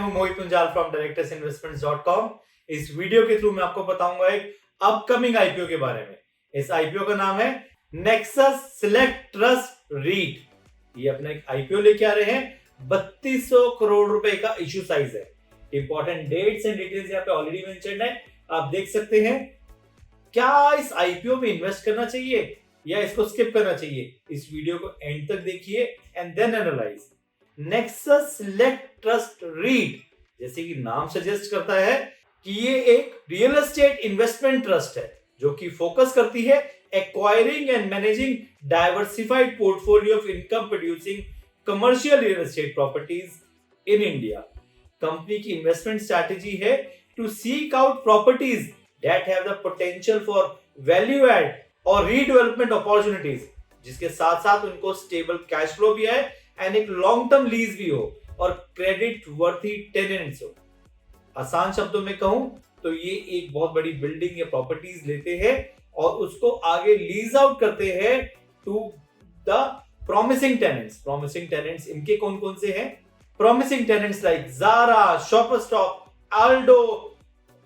हूं मोहित Punjal from directorsinvestments.com। इस video के थ्रू मैं आपको बताऊंगा एक अपकमिंग आईपीओ के बारे में। इस आईपीओ का नाम है नेक्सस सिलेक्ट ट्रस्ट रीट। ये अपना एक आईपीओ लेके आ रहे हैं। 3200 करोड़ रुपए का इश्यू साइज है। इंपॉर्टेंट डेट्स एंड डिटेल्स यहाँ पे ऑलरेडी मेंशन्ड है, आप देख सकते हैं। क्या इस आईपीओ में इन्वेस्ट करना चाहिए या इसको स्किप करना चाहिए? इस वीडियो को एंड तक देखिए and then analyse. Nexus Select Trust REIT, जैसे कि नाम सजेस्ट करता है कि ये एक रियल एस्टेट इन्वेस्टमेंट ट्रस्ट है जो कि फोकस करती है acquiring and managing diversified portfolio of income producing commercial real estate properties in India. Company की इन्वेस्टमेंट स्ट्रैटेजी है to seek out properties that have the potential for value add और redevelopment opportunities, जिसके साथ साथ उनको stable cash flow भी है and एक लॉन्ग टर्म लीज भी हो और क्रेडिट वर्थी टेनेंट्स हो। आसान शब्दों में कहूं तो ये एक बहुत बड़ी बिल्डिंग या प्रॉपर्टीज लेते हैं और उसको आगे लीज आउट करते हैं to the promising tenants. Promising tenants इनके कौन कौन से हैं? Promising tenants like Zara, Shopper Stop, Aldo,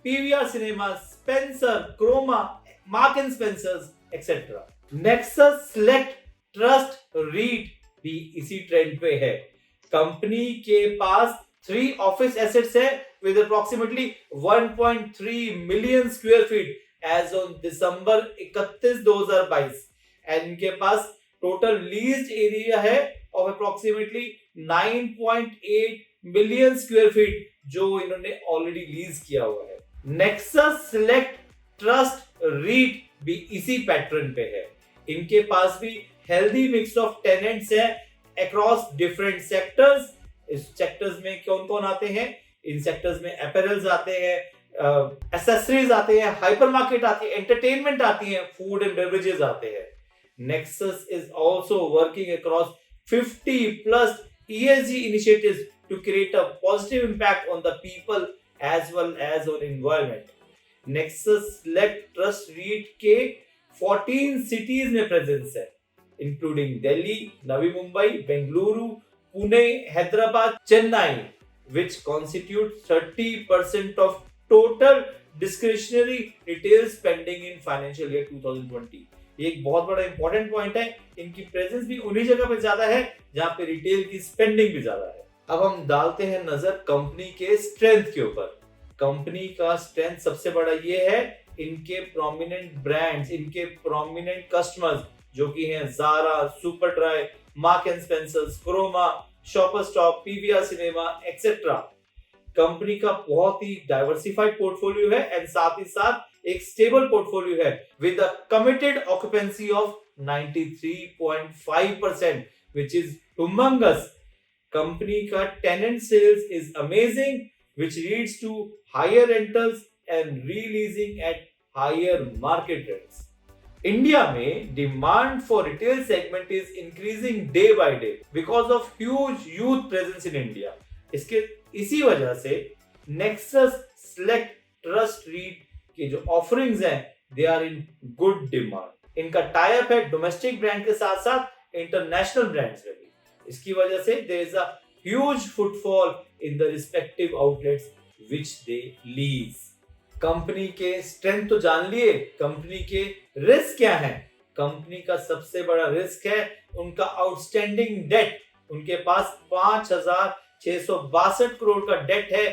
PVR cinema, Spencer, Croma, Mark and Spencers etcetera. Nexus Select Trust REIT भी इसी ट्रेंड पे है। कंपनी के पास 3 ऑफिस एसेट्स है with approximately 1.3 million square feet as on December 31, 2022 and इनके पास टोटल लीज्ड एरिया है of approximately 9.8 million square feet जो इन्होंने ऑलरेडी लीज किया हुआ है। नेक्सस सिलेक्ट ट्रस्ट रीट भी इसी पैटर्न पे है। इनके पास भी हेल्दी मिक्स ऑफ टेनेंट्स है अक्रॉस डिफरेंट सेक्टर्स। इस सेक्टर्स में कौन कौन आते हैं? इन सेक्टर्स में अपैरल्स आते हैं, एक्सेसरीज आते हैं, हाइपरमार्केट आती है, एंटरटेनमेंट आती है, फूड एंड बेवरेजेस आते हैं। Nexus is also working across 50+ ESG initiatives to create a positive impact on the people as well as on environment. Nexus Select Trust REIT के 14 cities में प्रेजेंस है, including Delhi, Navi Mumbai, Bengaluru, Pune, Hyderabad, Chennai, which constitute 30% of total discretionary retail spending in financial year 2020. एक बहुत बड़ा important point है, इनकी presence भी उन्हीं जगह पे ज्यादा है जहां पे रिटेल की स्पेंडिंग भी ज्यादा है। अब हम डालते हैं नजर कंपनी के स्ट्रेंथ के ऊपर। कंपनी का स्ट्रेंथ सबसे बड़ा ये है इनके प्रोमिनेंट ब्रांड्स, इनके प्रोमिनेंट कस्टमर्स जो कि हैं Zara, Superdry, Mark and Spencers, Croma, Shopper Stop, PVR cinema etcetera. Company का बहुत ही डाइवर्सिफाइड पोर्टफोलियो है एंड साथ ही साथ एक स्टेबल पोर्टफोलियो है with a committed occupancy of 93.5% which is humongous. Company का tenant sales is amazing which leads to higher rentals and re-leasing at higher market rents. India में demand for retail segment is increasing day by day because of huge youth presence in India. इसी वजह से nexus Select Trust REET के जो offerings हैं they are in good demand. इनका tie up है domestic brand के साथ साथ इंटरनेशनल ब्रांड्स में भी। इसकी वजह से there is a huge footfall in the respective outlets which they lease. Company के स्ट्रेंथ तो जान लिए, कंपनी के रिस्क क्या है? कंपनी का सबसे बड़ा रिस्क है उनका आउटस्टैंडिंग डेट। उनके पास 5,662 करोड़ का डेट है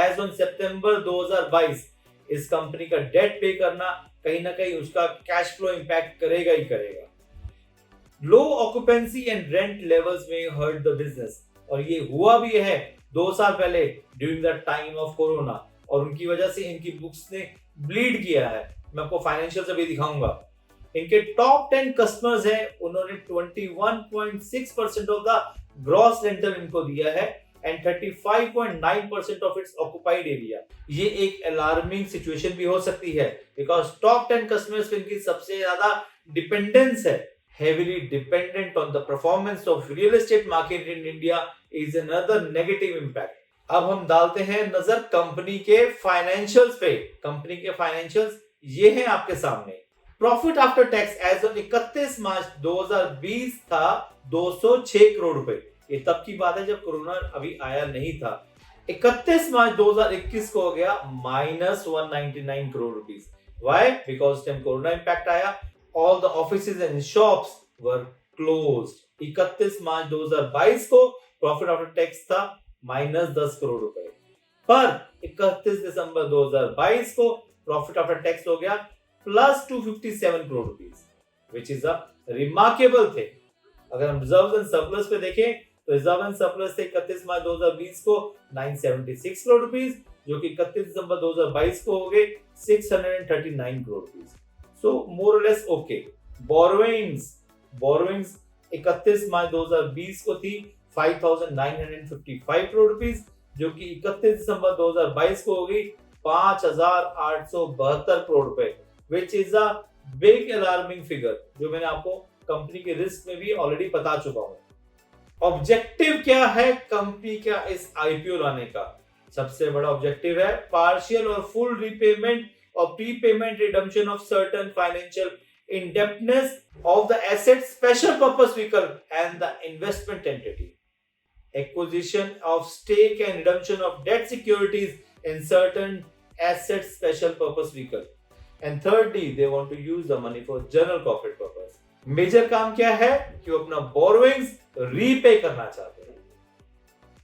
एज ऑन सितंबर 2022। इस कंपनी का डेट पे करना कहीं ना कहीं उसका कैश फ्लो इंपैक्ट करेगा ही करेगा। लो ऑक्यूपेंसी एंड रेंट लेवल्स में हर्ट द बिजनेस, और ये हुआ भी है 2 साल पहले during the time of corona, और उनकी वजह से इनकी बुक्स ने ब्लीड किया है। मैं आपको फाइनेंशियल्स अभी दिखाऊंगा। इनके टॉप 10 कस्टमर्स हैं, उन्होंने 21.6% ऑफ द ग्रॉस रेंटल इनको दिया है and 35.9% of its occupied area. ये एक अलार्मिंग सिचुएशन भी हो सकती है बिकॉज टॉप 10 कस्टमर्स पे इनकी सबसे ज्यादा डिपेंडेंस है। Heavily dependent on the performance of real estate market in India is another negative impact. अब हम डालते हैं नजर कंपनी के फाइनेंशियल्स पे। कंपनी के फाइनेंशियल्स ये हैं आपके सामने। Profit after tax as on 31 March 2020 था 206 करोड़ रुपए। ये तब की बात है जब कोरोना अभी आया नहीं था। 31 मार्च 2021 को हो गया -199 crore rupees. Why? Because time corona impact आया, all the offices and shops were closed. 31 March 2022 को प्रॉफिट आफ्टर टैक्स था -10 करोड़ रुपए, पर 31 दिसंबर 2022 को प्रॉफिट आफ्टर टैक्स हो गया +257 crore rupees, which is a remarkable thing. अगर हम रिजर्व्स एंड सरप्लस पे देखें तो रिजर्व एंड सरप्लस थे 31 मार्च 2020 को 976 करोड़ रुपीस, जो कि 31 दिसंबर 2022 को हो गए 639 करोड़ रुपीस। सो मोर और लेस ओके। बोरोइंग्स 31 मार्च 2020 को थी 5955 करोड़ रुपीस, जो कि 31 दिसंबर 2022 को हो गई 5872 करोड़ रुपए, which is a big alarming figure, जो मैंने आपको कंपनी के रिस्क में भी ऑलरेडी बता चुका हूं। ऑब्जेक्टिव क्या है कंपनी का इस आईपीओ लाने का? सबसे बड़ा ऑब्जेक्टिव है पार्शियल और फुल रीपेमेंट और prepayment redemption of certain financial indebtedness of the asset special purpose vehicle and the investment entity, acquisition of stake and redemption of debt securities in certain asset special purpose vehicle, and thirdly they want to use the money for general corporate purpose। Major काम क्या है कि वो अपना borrowings repay करना चाहते हैं।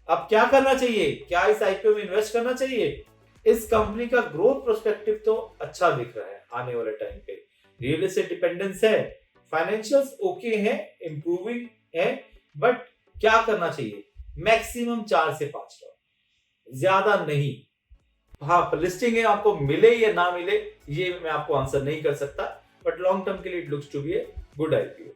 अब क्या करना चाहिए? क्या इस आईपीओ में इन्वेस्ट करना चाहिए? इस कंपनी का ग्रोथ प्रोस्पेक्टिव तो अच्छा दिख रहा है आने वाले टाइम पे। रियल एस्टेट डिपेंडेंस है, फाइनेंशियल्स ओके हैं, इंप्रूविंग है, बट क्या करना चाहिए? मैक्सिमम 4 से 5 स्टॉक, ज्यादा नहीं। हाँ, लिस्टिंग है, आपको मिले या ना मिले ये मैं आपको आंसर नहीं कर सकता, बट लॉन्ग टर्म के लिए it looks to be a good IPO.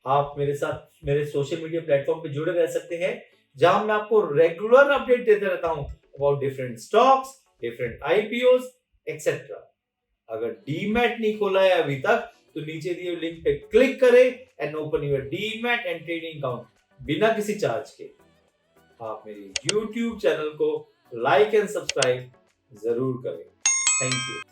आप मेरे साथ मेरे सोशल मीडिया प्लेटफॉर्म पे जुड़े रह सकते हैं, जहां मैं आपको रेगुलर अपडेट देते रहता हूं about different stocks, different IPOs etcetera. अगर डीमैट नहीं खोला है अभी तक तो नीचे दिए लिंक पे क्लिक करें and open your demat and trading account बिना किसी चार्ज के। आप मेरे YouTube चैनल को लाइक एंड सब्सक्राइब जरूर करें। Thank you.